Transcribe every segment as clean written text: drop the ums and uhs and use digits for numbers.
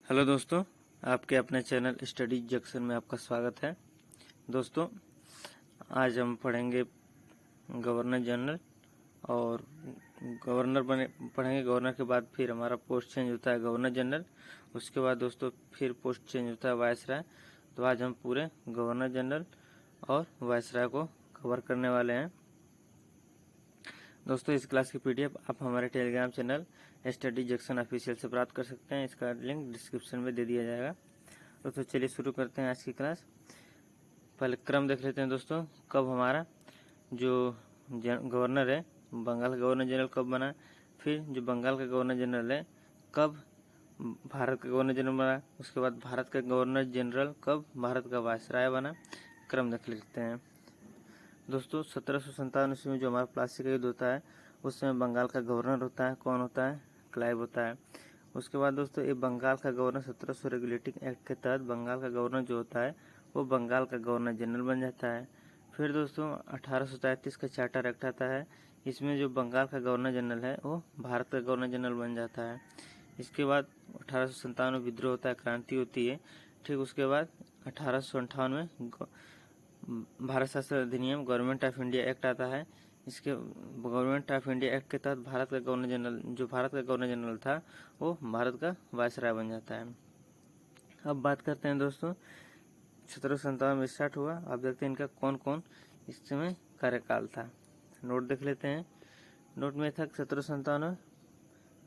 Hello दोस्तों, आपके अपने चैनल स्टडी जंक्शन में आपका स्वागत है। दोस्तों, आज हम पढ़ेंगे गवर्नर जनरल और पढ़ेंगे। गवर्नर के बाद फिर हमारा पोस्ट चेंज होता है गवर्नर जनरल। उसके बाद दोस्तों फिर पोस्ट चेंज होता है वायसराय। तो आज हम पूरे गवर्नर जनरल और वायसराय को कवर करने वाले हैं। दोस्तों, इस क्लास की पीडीएफ आप हमारे Telegram channel study junction official से प्राप्त कर सकते हैं। इसका लिंक डिस्क्रिप्शन में दे दिया जाएगा। दोस्तों चलिए शुरू करते हैं आज की क्लास। पहले क्रम देख लेते हैं दोस्तों। कब हमारा जो गवर्नर है, बंगाल का गवर्नर जनरल कब बना, फिर जो बंगाल का गवर्नर जनरल है कब भारत का गवर्नर जनरल बना, उसके बाद भारत का गवर्नर जनरल कब भारत का वायसराय बना। क्रम देख लेते हैं दोस्तों। 1757 ईस्वी में जो हमारा प्लासी का युद्ध होता है उस समय बंगाल का गवर्नर होता है। कौन होता है? क्लाइव होता है। उसके बाद दोस्तों ये बंगाल का गवर्नर 1700 रेगुलेटिंग एक्ट के तहत बंगाल का गवर्नर जो होता है वो बंगाल का गवर्नर जनरल बन जाता है। फिर दोस्तों 1833 का चार्टर एक्ट आता है। इसमें जो बंगाल का गवर्नर जनरल है वो भारत का गवर्नर जनरल बन जाता है। इसके बाद 1857 में विद्रोह होता है, क्रांति होती है। ठीक उसके बाद 1858 में भारत शासन अधिनियम गवर्नमेंट ऑफ इंडिया एक्ट आता है। इसके गवर्नमेंट ऑफ इंडिया एक्ट के तहत भारत का गवर्नर जनरल जो भारत का गवर्नर जनरल था वो भारत का वायसराय बन जाता है। अब बात करते हैं दोस्तों, 1757 में स्टार्ट हुआ। अब देखते हैं इनका कौन कौन इस समय कार्यकाल था। नोट देख लेते हैं। नोट में था 1757 में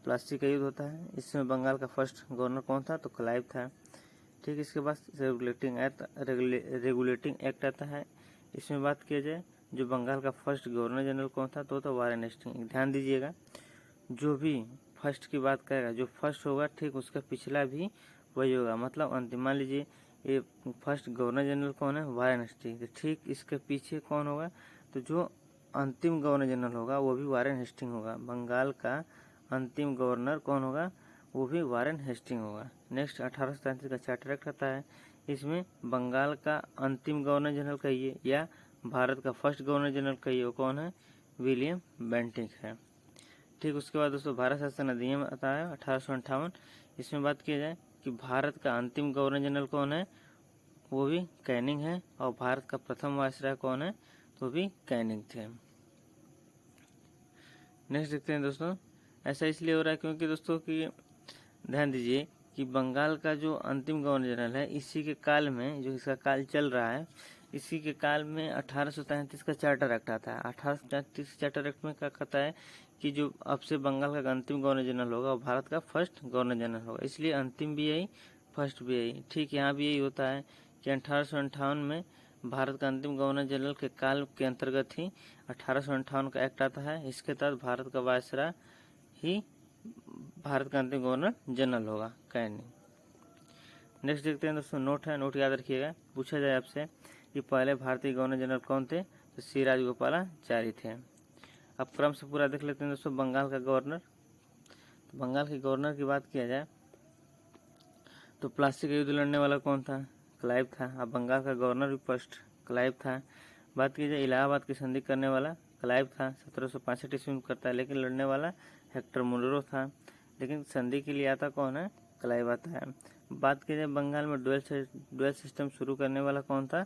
प्लासी का युद्ध होता है। इसमें बंगाल का फर्स्ट गवर्नर कौन था? तो क्लाइव था। ठीक, इसके बाद रेगुलेटिंग एक्ट आता है। इसमें बात किया जाए जो बंगाल का फर्स्ट गवर्नर जनरल कौन था तो वारेन हेस्टिंग। ध्यान दीजिएगा, जो भी फर्स्ट की बात करेगा, जो फर्स्ट होगा ठीक उसका पिछला भी वही होगा। मतलब अंतिम, मान लीजिए ये फर्स्ट गवर्नर जनरल कौन है? Warren Hasting. ठीक इसके पीछे कौन होगा? तो जो अंतिम गवर्नर जनरल होगा वो भी वारेन हेस्टिंग होगा। बंगाल का अंतिम गवर्नर कौन होगा? वो भी वारेन हेस्टिंग होगा। नेक्स्ट 1833 का चार्टर एक्ट आता है। इसमें बंगाल का अंतिम गवर्नर जनरल कहिए या भारत का फर्स्ट गवर्नर जनरल कहिए, वो कौन है? विलियम बेंटिक है। ठीक उसके बाद दोस्तों भारत शासन अधिनियम आता है 1858। इसमें बात की जाए कि भारत का अंतिम गवर्नर जनरल कौन है? वो भी कैनिंग है। और भारत का प्रथम वायसराय कौन है? तो भी कैनिंग थे। नेक्स्ट देखते हैं दोस्तों। ऐसा इसलिए हो रहा है क्योंकि दोस्तों की ध्यान दीजिए कि बंगाल का जो अंतिम गवर्नर जनरल है इसी के काल में, जो इसका काल चल रहा है, इसी के काल में 1833 का चार्टर एक्ट आता है। 1833 चार्टर एक्ट में क्या कहता है कि जो अब से बंगाल का अंतिम गवर्नर जनरल होगा वो भारत का फर्स्ट गवर्नर जनरल होगा। इसलिए अंतिम भी यही, फर्स्ट भी यही। ठीक यहाँ भी यही होता है कि 1858 में भारत का अंतिम गवर्नर जनरल के काल के अंतर्गत ही 1858 का एक्ट आता है। इसके तहत भारत का वायसराय ही भारत का अंतिम गवर्नर जनरल होगा, कैनिंग। नेक्स्ट देखते हैं दोस्तों, नोट है। नोट याद रखिएगा। पूछा जाए आपसे कि पहले भारतीय गवर्नर जनरल कौन थे? तो सी राजगोपालाचारी थे। अब क्रम से पूरा देख लेते हैं दोस्तों। बंगाल का गवर्नर, तो बंगाल के गवर्नर की बात किया जाए तो प्लासी का युद्ध लड़ने वाला कौन था? क्लाइव था। अब बंगाल का गवर्नर भी फर्स्ट क्लाइव था। बात की जाए इलाहाबाद की संधि करने वाला क्लाइव था। 1765 ईस्वी में करता है, लेकिन लड़ने वाला हेक्टर मुनरो था। लेकिन संधि के लिए आता कौन है? क्लाइव आता है। बात की जाए बंगाल में डुअल सिस्टम शुरू करने वाला कौन था?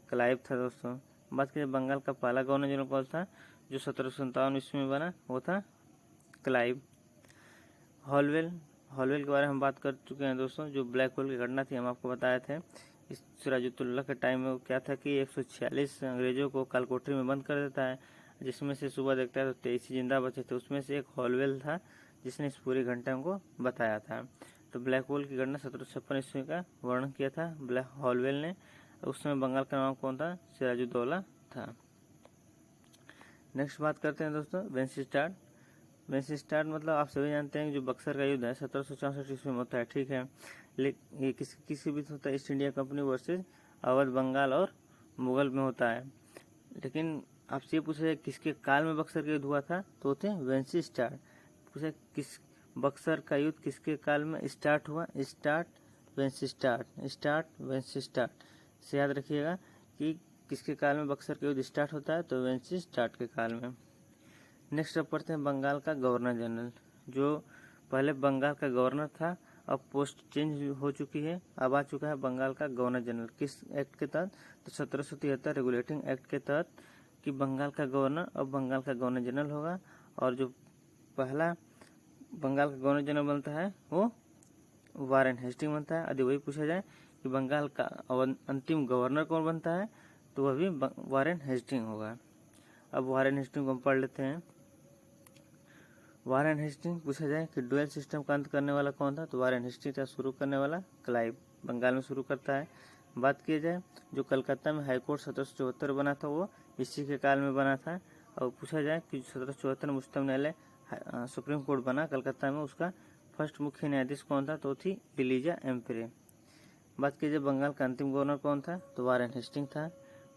क्लाइव था दोस्तों। बात की जाए बंगाल का पहला गवर्नर जनरल कौन था जो 1757 ईस्वी में बना? वो था क्लाइव। हॉलवेल के बारे में हम बात कर चुके हैं दोस्तों। जो ब्लैक होल की घटना थी हम आपको बताए थे। इस सिराजुद्दौला के टाइम में क्या था कि 146 अंग्रेजों को कालकोठरी में बंद कर देता है, जिसमें से सुबह देखता है तो 23 जिंदा बचे थे। उसमें से एक हॉलवेल था जिसने इस पूरी घटना को बताया था। तो ब्लैक होल की घटना 1756 ईस्वी का वर्णन किया था ब्लैक हॉलवेल ने। उस समय बंगाल का नाम कौन था? सिराजुद्दौला था। नेक्स्ट बात करते हैं दोस्तों वेंसिस्टाड मतलब आप सभी जानते हैं कि जो बक्सर का युद्ध है 1764 ईस्वी में होता है। ठीक है, लेकिन ये किसी भी होता है East India Company versus Awadh, Bengal और मुगल में होता है। लेकिन आपसे ये पूछा जाए किसके काल में बक्सर का युद्ध हुआ था तो थे वेंसिस्टाड। पूछा किस बक्सर का युद्ध किसके काल में स्टार्ट हुआ? वेंसिस्टाड से याद रखिएगा कि किसके काल में बक्सर का युद्ध स्टार्ट होता है तो वेंसिस्टाड के काल में। नेक्स्ट अब पढ़ते हैं बंगाल का गवर्नर जनरल। जो पहले बंगाल का गवर्नर था अब पोस्ट चेंज हो चुकी है, अब आ चुका है बंगाल का गवर्नर जनरल। किस एक्ट के तहत? तो 1773 रेगुलेटिंग एक्ट के तहत कि बंगाल का गवर्नर अब बंगाल का गवर्नर जनरल होगा। और जो पहला बंगाल का गवर्नर जनरल बनता है वो वारेन हेस्टिंग बनता है। यदि वही पूछा जाए कि बंगाल का अंतिम गवर्नर कौन बनता है, तो वह भी वारेन हेस्टिंग होगा। अब वारेन हेस्टिंग को हम पढ़ लेते हैं। वारेन हेस्टिंग पूछा जाए कि डुअल सिस्टम का अंत करने वाला कौन था, तो वारेन हेस्टिंग का शुरू करने वाला क्लाइव, बंगाल में शुरू करता है। बात की जाए जो कलकत्ता में हाईकोर्ट 1774 बना था वो इसी के काल में बना था। और पूछा जाए कि 1774 में उच्चतम न्यायालय सुप्रीम कोर्ट बना कलकत्ता में, उसका फर्स्ट मुख्य न्यायाधीश कौन था, तो थी एलिजा एम्परे। बात कीजिए बंगाल का अंतिम गवर्नर कौन था, तो वारेन हेस्टिंग था।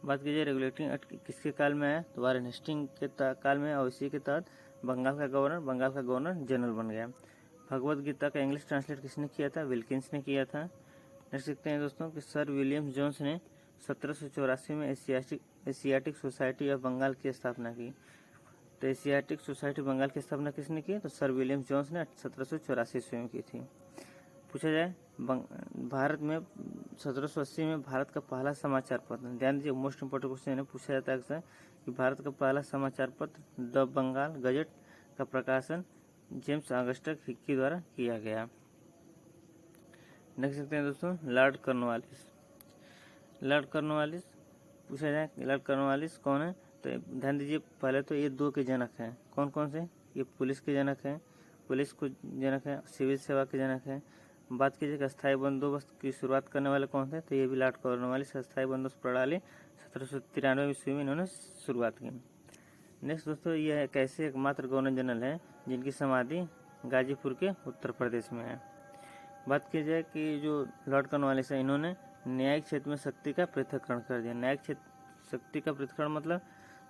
बात कीजिए रेगुलेटिंग एक्ट किसके काल में आया, तो वारेन हेस्टिंग के काल में, और इसी के तहत बंगाल का गवर्नर जनरल बन गया। भगवत गीता का इंग्लिश ट्रांसलेट किसने किया था, विल्किंस ने किया था। नेक्स्ट देखते हैं दोस्तों कि सर विलियम जोन्स ने 1784 में एशियाटिक सोसाइटी ऑफ बंगाल की स्थापना की। तो एशियाटिक सोसाइटी बंगाल की स्थापना किसने की, तो सर विलियम जोन्स ने 1784 ईस्वी में की थी। पूछा जाए भारत में 1780 में भारत का पहला समाचार पत्र, ध्यान दीजिए मोस्ट इंपोर्टेंट क्वेश्चन है, पूछा जाता है अक्सर कि भारत का पहला समाचार पत्र द बंगाल गजट का प्रकाशन जेम्स ऑगस्टस हिक्की द्वारा किया गया। देख सकते हैं दोस्तों लॉर्ड कॉर्नवालिस। लॉर्ड कॉर्नवालिस पूछा जाए लॉर्ड कॉर्नवालिस कौन है, तो ध्यान दीजिए पहले तो ये दो के जनक हैं। कौन कौन से? ये पुलिस के जनक हैं, पुलिस को जनक है, सिविल सेवा के जनक है। बात कीजिए अस्थायी बंदोबस्त की शुरुआत करने वाले कौन थे, तो ये भी लॉर्ड कॉर्नवालिस। अस्थायी बंदोबस्त प्रणाली 1793 ईस्वी में इन्होंने शुरुआत की। नेक्स्ट दोस्तों ये एक ऐसे एकमात्र गवर्नर जनरल है जिनकी समाधि गाजीपुर के उत्तर प्रदेश में है। बात की जाए कि जो लॉर्ड कॉर्नवालिस है इन्होंने न्यायिक क्षेत्र में शक्ति का पृथक्करण कर दिया। न्यायिक क्षेत्र शक्ति का पृथक्करण मतलब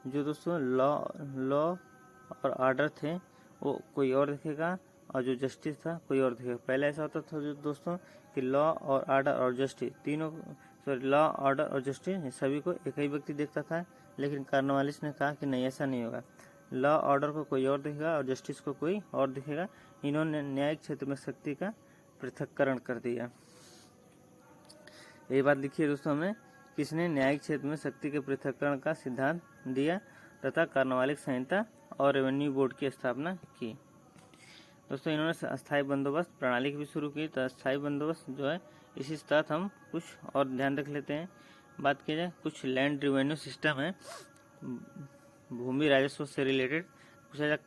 जो दोस्तों लॉ और ऑर्डर थे वो कोई और देखेगा, और जो जस्टिस था कोई और देखेगा। पहले ऐसा होता था जो दोस्तों कि लॉ और ऑर्डर और जस्टिस तीनों, लॉ ऑर्डर और जस्टिस सभी को एक ही व्यक्ति देखता था। लेकिन कॉर्नवालिस ने कहा कि नहीं ऐसा नहीं होगा, लॉ ऑर्डर को कोई और देखेगा और जस्टिस को कोई और देखेगा। इन्होंने न्यायिक क्षेत्र में शक्ति का पृथक्करण कर दिया। ये बात लिखिए दोस्तों हमने, किसने न्यायिक क्षेत्र में शक्ति के पृथक्करण का सिद्धांत दिया तथा कार्नवालिक संहिता और रेवेन्यू बोर्ड की स्थापना की। दोस्तों इन्होंने अस्थायी बंदोबस्त प्रणाली की भी शुरू की। तो अस्थायी बंदोबस्त जो है इसी तहत हम कुछ और ध्यान रख लेते हैं। बात की जाए कुछ लैंड रेवेन्यू सिस्टम है भूमि राजस्व से रिलेटेड, पूछा जाए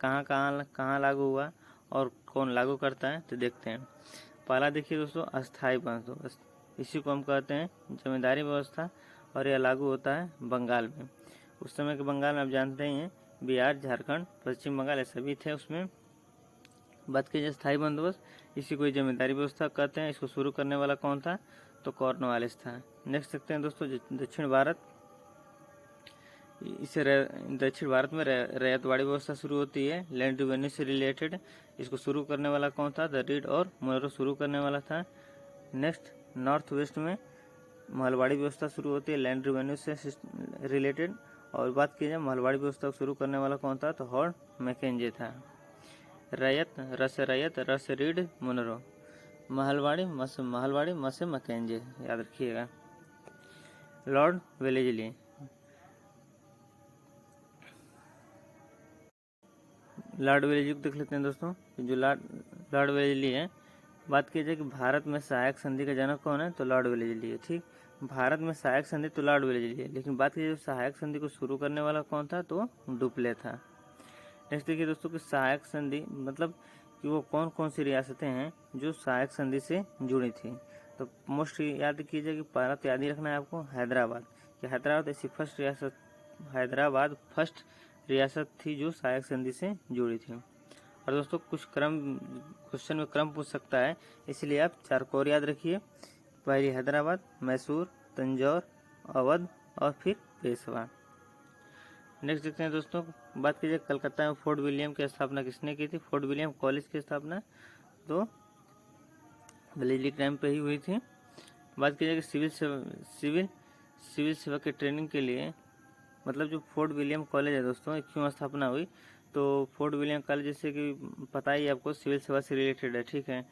कहाँ लागू हुआ और कौन लागू करता है, तो देखते हैं। पहला देखिए दोस्तों अस्थायी बंदोबस्त, इसी को हम कहते हैं जमींदारी व्यवस्था, और यह लागू होता है बंगाल में। उस समय के बंगाल में आप जानते ही हैं बिहार, झारखंड, पश्चिम बंगाल ये सभी थे उसमें। बात की जाए स्थायी बंदोबस्त, इसी को जमींदारी व्यवस्था कहते हैं। इसको शुरू करने वाला कौन था, तो कॉर्नवालिस था। नेक्स्ट देखते हैं दोस्तों दक्षिण भारत, इसे दक्षिण भारत में रैयतवाड़ी व्यवस्था शुरू होती है लैंड रेवेन्यू से रिलेटेड। इसको शुरू करने वाला कौन था, द रीड और मोनरो शुरू करने वाला था। नेक्स्ट नॉर्थ वेस्ट में महलवाड़ी व्यवस्था शुरू होती है लैंड रेवेन्यू से रिलेटेड। और बात की जाए महलवाड़ी व्यवस्था शुरू करने वाला कौन था, तो हॉर्ड मैकेंजे था। रैयत रस रीड मोनरो, महलवाड़ी मसे मैकेंजे, याद रखिएगा। लॉर्ड वेलेजली, लॉर्ड वेलेजली को देख लेते हैं दोस्तों। जो लॉर्ड वेलेजली है, बात की जाए कि भारत में सहायक संधि का जनक कौन है, तो लॉर्ड वेलेजली है। ठीक, भारत में सहायक संधि तो लॉर्ड वेलेजली है, लेकिन बात की जाए सहायक संधि को शुरू करने वाला कौन था, तो डुप्ले था। नेक्स्ट देखिए दोस्तों कि सहायक संधि मतलब कि वो कौन कौन सी रियासतें हैं जो सहायक संधि से जुड़ी थी। तो मोस्ट याद कीजिए कि पहला तो याद ही रखना है आपको हैदराबाद, कि हैदराबाद ऐसी हैदराबाद फर्स्ट रियासत थी जो सहायक संधि से जुड़ी थी। और दोस्तों कुछ क्वेश्चन में क्रम पूछ सकता है, इसलिए आप 4 को और याद रखिए। पहली हैदराबाद, मैसूर, तंजौर, अवध और फिर पेशवा। नेक्स्ट देखते हैं दोस्तों, बात कीजिए कलकत्ता में फोर्ट विलियम की स्थापना किसने की थी। फोर्ट विलियम कॉलेज की स्थापना तो वेलेजली टाइम पे ही हुई थी। बात कीजिए कि सिविल सेवा की ट्रेनिंग के लिए मतलब जो फोर्ट विलियम कॉलेज है दोस्तों क्यों स्थापना हुई, तो फोर्ट विलियम कॉलेज जैसे कि पता ही आपको सिविल सेवा से रिलेटेड है, ठीक है।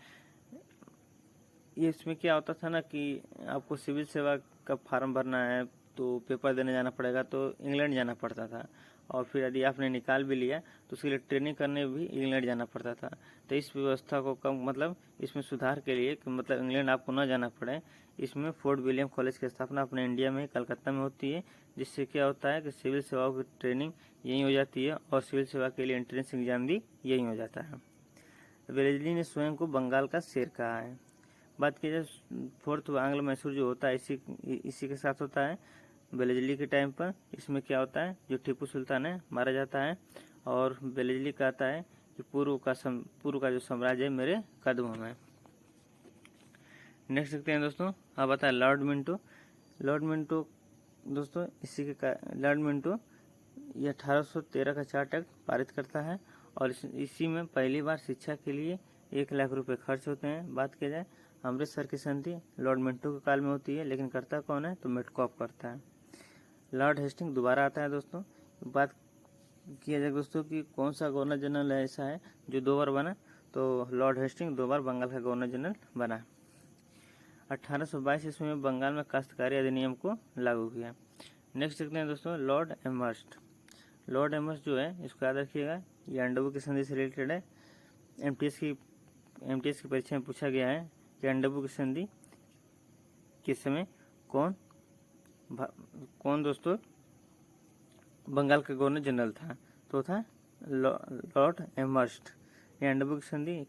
ये इसमें क्या होता था ना कि आपको सिविल सेवा का फॉर्म भरना है तो पेपर देने जाना पड़ेगा, तो इंग्लैंड जाना पड़ता था। और फिर यदि आपने निकाल भी लिया तो उसके लिए ट्रेनिंग करने भी इंग्लैंड जाना पड़ता था। तो इस व्यवस्था को कम मतलब इसमें सुधार के लिए कि मतलब इंग्लैंड आपको न जाना पड़े, इसमें फोर्ट विलियम कॉलेज की स्थापना अपने इंडिया में कलकत्ता में होती है, जिससे क्या होता है कि सिविल सेवाओं की ट्रेनिंग यहीं हो जाती है और सिविल सेवा के लिए एंट्रेंस एग्जाम भी यहीं हो जाता है। वेलेस्ली ने स्वयं को बंगाल का शेर कहा है। बात की जाए फोर्थ आंग्ल मैसूर जो होता है इसी के साथ होता है वेलेस्ली के टाइम पर। इसमें क्या होता है, जो टीपू सुल्तान है मारा जाता है और वेलेस्ली कहता है कि पूर्व का जो साम्राज्य है मेरे कदमों में। नेक्स्ट देखते हैं दोस्तों, अब आता है लॉर्ड मिंटो। लॉर्ड मिंटो दोस्तों लॉर्ड मिंटो ये 1813 का चार्ट एक्ट पारित करता है और इसी में पहली बार शिक्षा के लिए 1 लाख रुपए खर्च होते हैं। बात की जाए अमृतसर की संधि लॉर्ड मिंटो के काल में होती है, लेकिन करता कौन है, तो मेटकॉफ करता है। लॉर्ड हेस्टिंग दोबारा आता है दोस्तों। बात किया जाए दोस्तों कि कौन सा गवर्नर जनरल ऐसा है जो 2 बार बना, तो लॉर्ड हेस्टिंग 2 बार बंगाल का गवर्नर जनरल बना। 1822 ईस्वी में बंगाल में काश्तकारी अधिनियम को लागू किया। नेक्स्ट देखते हैं दोस्तों लॉर्ड एमहर्स्ट। लॉर्ड एमहर्स्ट जो है इसको याद रखिएगा, ये अंडरवुड की संधि से रिलेटेड है। एमटीएस की परीक्षा में पूछा गया है कि अंडरवुड की संधि किस समय कौन दोस्तों बंगाल का गवर्नर जनरल था, तो था लॉर्ड एमहर्स्ट। ये अंडरवुड की संधि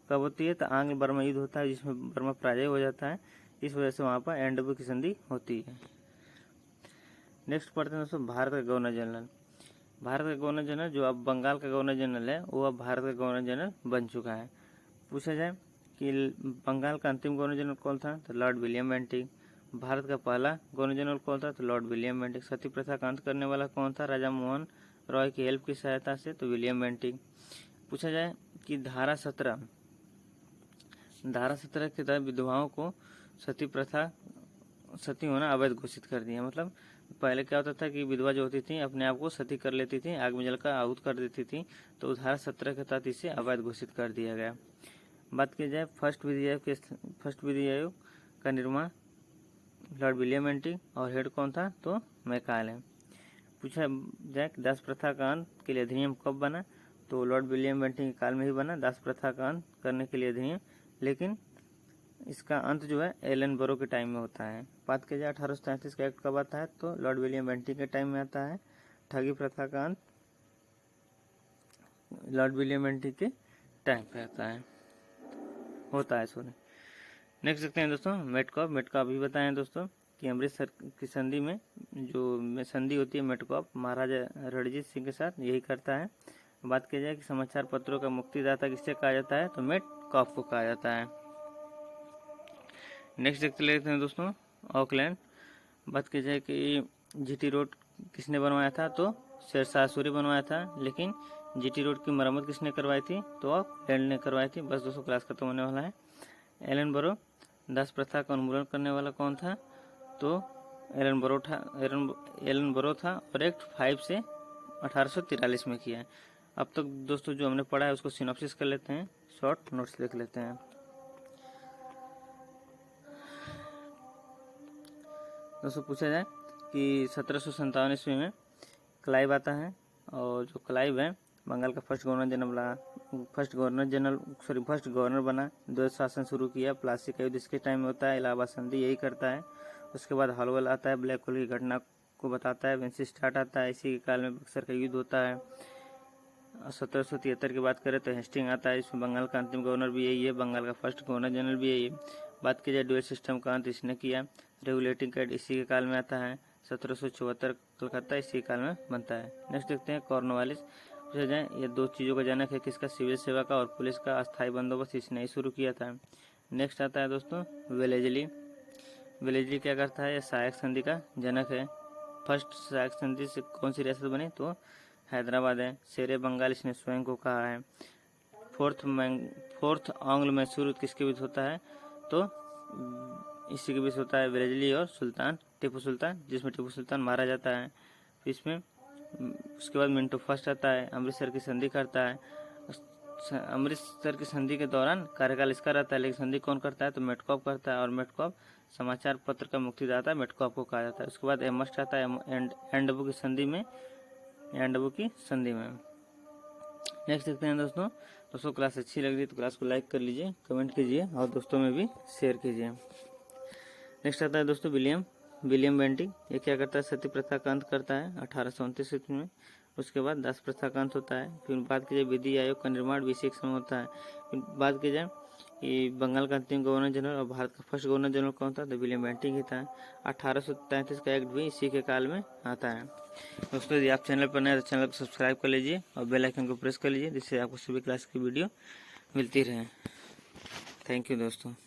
कब होती है, तो आंग्ल बर्मा युद्ध होता है जिसमें बर्मा पराजय हो जाता है, इस वजह से वहाँ पर अंडरवुड की संधि होती है। नेक्स्ट पढ़ते हैं दोस्तों भारत का गवर्नर जनरल। भारत का गवर्नर जनरल जो अब बंगाल का गवर्नर जनरल है वो अब भारत का गवर्नर जनरल बन चुका है। पूछा जाए कि बंगाल का अंतिम गवर्नर जनरल कौन था, तो लॉर्ड विलियम बेंटिक। भारत का पहला गवर्नर जनरल कौन था, तो लॉर्ड विलियम बेंटिक। सती प्रथा का अंत करने वाला कौन था, राजा मोहन रॉय की हेल्प की सहायता से, तो विलियम बेंटिक। पूछा जाए कि धारा 17 के तहत विधवाओं को सती होना अवैध घोषित कर दिया। मतलब पहले क्या होता था कि विधवा जो होती थी अपने आप को सती कर लेती थी, आग में जलकर आहूत कर देती थी, तो धारा 17 के तहत इसे अवैध घोषित कर दिया गया। बात की जाए फर्स्ट विधि आयोग का निर्माण लॉर्ड विलियम बेंटिक और हेड कौन था, तो मैकाले। पूछा जाए कि दास प्रथा का अंत के लिए अधिनियम कब बना, तो लॉर्ड विलियम बेंटिक के काल में ही बना दास प्रथा का अंत करने के लिए अधिनियम, लेकिन इसका अंत जो है एलन बरो के टाइम में होता है। बात की जाए 1833 का एक्ट कब आता है, तो लॉर्ड विलियम बेंटिक के टाइम में आता है। ठगी प्रथा का अंत लॉर्ड विलियम बेंटिक के टाइम पे होता है सॉरी। नेक्स्ट देखते हैं दोस्तों मेटकॉफ भी बताएं दोस्तों कि अमृतसर की संधि में जो संधि होती है मेटकॉफ महाराजा रणजीत सिंह के साथ यही करता है। बात की जाए कि समाचार पत्रों का मुक्तिदाता किससे कहा जाता है, तो मेटकॉफ को कहा जाता है। नेक्स्ट देखते लेते हैं दोस्तों ऑकलैंड। बात की जाए कि जीटी रोड किसने बनवाया था, तो शेरशाह सूरी बनवाया था, लेकिन जीटी रोड की मरम्मत किसने करवाई थी, तो ऑकलैंड ने करवाई थी। बस दोस्तों क्लास खत्म होने वाला है। एलन बरो दास प्रथा का उन्मूलन करने वाला कौन था, तो एलन बरो था और एक्ट 5 से 1843 में किया है। अब तक दोस्तों जो हमने पढ़ा है उसको सिनॉप्सिस कर लेते हैं, शॉर्ट नोट्स लिख लेते हैं। दोस्तों पूछा जाए कि 1757 ईस्वी में क्लाइव आता है और जो क्लाइव है बंगाल का फर्स्ट गवर्नर बना, द्वैत शासन शुरू किया। प्लासी का युद्ध इसके टाइम में होता है, इलाहाबाद संधि यही करता है। उसके बाद हलवल आता है, ब्लैक होल की घटना को बताता है। वेंसी स्टार्ट आता है, इसी के काल में बक्सर का युद्ध होता है। 1773 की बात करें तो हेस्टिंग आता है, इसमें बंगाल का अंतिम गवर्नर भी यही है, बंगाल का फर्स्ट गवर्नर जनरल भी यही है। बात की जाए ड्यूअल सिस्टम का अंत इसने किया। रेगुलेटिंग कैड इसी के काल में आता है। 1774 कलकत्ता इसी काल में बनता है। नेक्स्ट देखते हैं कॉर्नवालिस। पूछा जाए ये 2 चीज़ों का जनक है किसका, सिविल सेवा का और पुलिस का अस्थायी बंदोबस्त इसने ही शुरू किया था। नेक्स्ट आता है दोस्तों वेलेजली क्या करता है, ये सहायक संधि का जनक है। फर्स्ट सहायक संधि से कौन सी रियासत बनी, तो हैदराबाद है। शेरे बंगाल इसने स्वयं को कहा है। फोर्थ आंग्ल मैसूर किसके बीच होता है, तो इसी के बीच होता है वेलेजली और टीपू सुल्तान, जिसमें टीपू सुल्तान मारा जाता है। इसमें उसके बाद मिंटो फर्स्ट आता है, अमृतसर की संधि करता है। अमृतसर की संधि के दौरान कार्यकाल इसका रहता है, लेकिन संधि कौन करता है तो मेटकॉप करता है, और मेटकॉप समाचार पत्र का मुक्तिदाता मेटकॉप को कहा जाता है। उसके बाद एमस्ट आता है एंडबू की संधि में, नेक्स्ट देखते हैं दोस्तों क्लास अच्छी लग रही है तो क्लास को लाइक कर लीजिए, कमेंट कीजिए और दोस्तों में भी शेयर कीजिए। नेक्स्ट आता है दोस्तों विलियम बेंटिक। ये क्या करता है, सती प्रथा का अंत करता है 1829 ईस्वी में। उसके बाद दास प्रथा का अंत होता है। फिर बात की जाए विधि आयोग का निर्माण बीसी के समय होता है। फिर बात की जाए कि बंगाल का अंतिम गवर्नर जनरल और भारत का फर्स्ट गवर्नर जनरल कौन था, तो विलियम बेंटिक ही था। 1833 का एक्ट भी इसी के काल में आता है। दोस्तों यदि आप चैनल पर नए हैं तो चैनल को सब्सक्राइब कर लीजिए और बेल आइकन को प्रेस कर लीजिए, जिससे आपको सभी क्लास की वीडियो मिलती रहे। थैंक यू दोस्तों।